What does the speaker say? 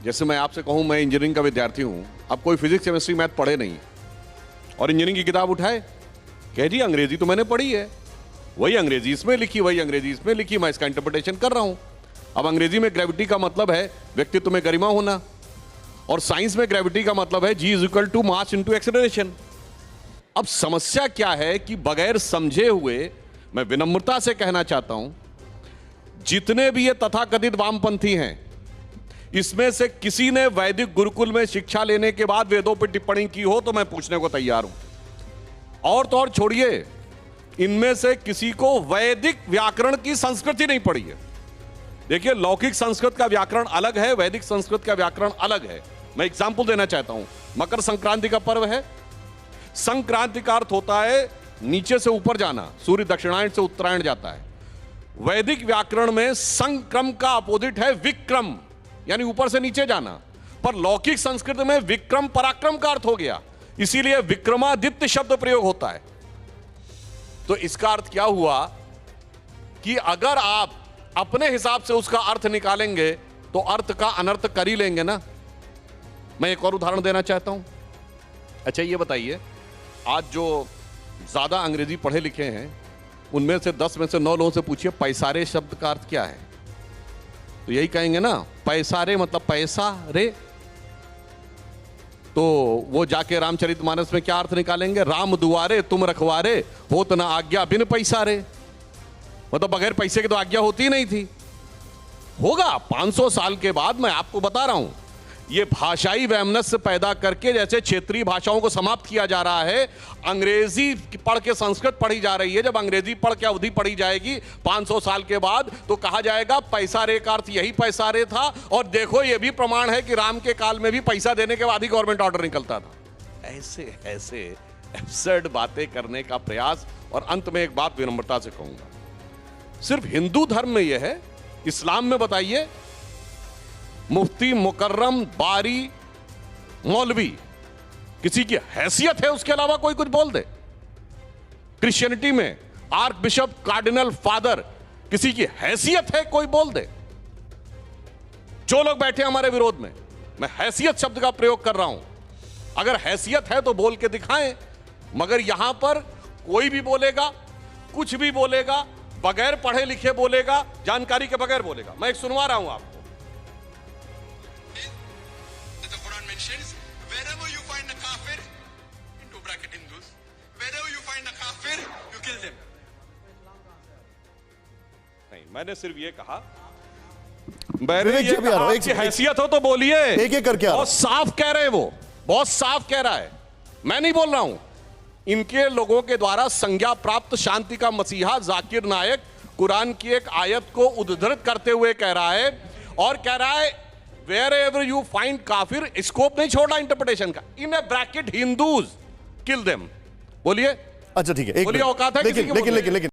जैसे मैं आपसे कहूं मैं इंजीनियरिंग का विद्यार्थी हूं, अब कोई फिजिक्स केमिस्ट्री मैथ पढ़े नहीं और इंजीनियरिंग की किताब उठाए, कह जी अंग्रेजी तो मैंने पढ़ी है, वही अंग्रेजी इसमें लिखी, वही अंग्रेजी इसमें लिखी, मैं इसका इंटरप्रिटेशन कर रहा हूं। अब अंग्रेजी में ग्रेविटी का मतलब है व्यक्तित्व में गरिमा होना, और साइंस में ग्रेविटी का मतलब है G is equal to mass into acceleration. अब समस्या क्या है कि बगैर समझे हुए, मैं विनम्रता से कहना चाहता हूं, जितने भी ये तथाकथित वामपंथी हैं, इसमें से किसी ने वैदिक गुरुकुल में शिक्षा लेने के बाद वेदों पर टिप्पणी की हो तो मैं पूछने को तैयार हूं। और तो और छोड़िए, इनमें से किसी को वैदिक व्याकरण की संस्कृति नहीं पड़ी है। देखिए, लौकिक संस्कृत का व्याकरण अलग है, वैदिक संस्कृत का व्याकरण अलग है। मैं एग्जाम्पल देना चाहता हूं। मकर संक्रांति का पर्व है। संक्रांति का अर्थ होता है नीचे से ऊपर जाना, सूर्य दक्षिणायन से उत्तरायण जाता है। वैदिक व्याकरण में संक्रम का अपोजिट है विक्रम, यानी ऊपर से नीचे जाना। पर लौकिक संस्कृत में विक्रम पराक्रम का अर्थ हो गया, इसीलिए विक्रमादित्य शब्द प्रयोग होता है। तो इसका अर्थ क्या हुआ कि अगर आप अपने हिसाब से उसका अर्थ निकालेंगे तो अर्थ का अनर्थ कर ही लेंगे ना। मैं एक और उदाहरण देना चाहता हूं। अच्छा, ये बताइए, आज जो ज्यादा अंग्रेजी पढ़े लिखे हैं उनमें से 10 में से 9 लोगों से पूछिए पैसारे शब्द का अर्थ क्या है, तो यही कहेंगे ना, पैसारे मतलब पैसा रे। तो वो जाके रामचरितमानस में क्या अर्थ निकालेंगे, राम दुआरे तुम रखवारे होत ना आज्ञा बिन पैसा रे, मतलब बगैर पैसे की तो आज्ञा होती ही नहीं थी। होगा 500 साल के बाद, मैं आपको बता रहा हूं। ये भाषाई वैमनस्य पैदा करके जैसे क्षेत्रीय भाषाओं को समाप्त किया जा रहा है, अंग्रेजी पढ़ के संस्कृत पढ़ी जा रही है। जब अंग्रेजी पढ़ के अवधि पढ़ी जाएगी 500 साल के बाद, तो कहा जाएगा पैसा रे का अर्थ यही पैसा रे था, और देखो ये भी प्रमाण है कि राम के काल में भी पैसा देने के बाद ही गवर्नमेंट ऑर्डर निकलता था। ऐसे ऐसे एब्सर्ड बातें करने का प्रयास। और अंत में एक बात विनम्रता से कहूंगा, सिर्फ हिंदू धर्म में यह है, इस्लाम में बताइए, मुफ्ती, मुकर्रम, बारी, मौलवी, किसी की हैसियत है उसके अलावा कोई कुछ बोल दे। क्रिश्चियनिटी में आर्क बिशप, कार्डिनल, फादर, किसी की हैसियत है कोई बोल दे। जो लोग बैठे हमारे विरोध में, मैं हैसियत शब्द का प्रयोग कर रहा हूं। अगर हैसियत है तो बोल के दिखाएं, मगर यहां पर कोई भी बोलेगा, कुछ भी बोलेगा, बगैर पढ़े लिखे बोलेगा, जानकारी के बगैर बोलेगा। मैं एक सुनवा रहा हूं आपको। Wherever you find a kafir, into bracket Hindus, wherever you find a kafir, you kill them. नहीं, मैंने सिर्फ ये कहा, मैंने ये कहा कि हैसियत हो तो बोलिए। एक एक करके बहुत साफ कह रहे हैं, वो बहुत साफ कह रहा है, मैं नहीं बोल रहा हूं। इनके लोगों के द्वारा संज्ञा प्राप्त शांति का मसीहा जाकिर नायक कुरान की एक आयत को उद्धृत करते हुए कह रहा है, और कह रहा है Wherever you find काफिर, स्कोप नहीं छोड़ा इंटरप्रिटेशन का, इन A bracket Hindus kill them. बोलिए। अच्छा ठीक है, बोलिए, औकात है किसी के बोलने की? लेकिन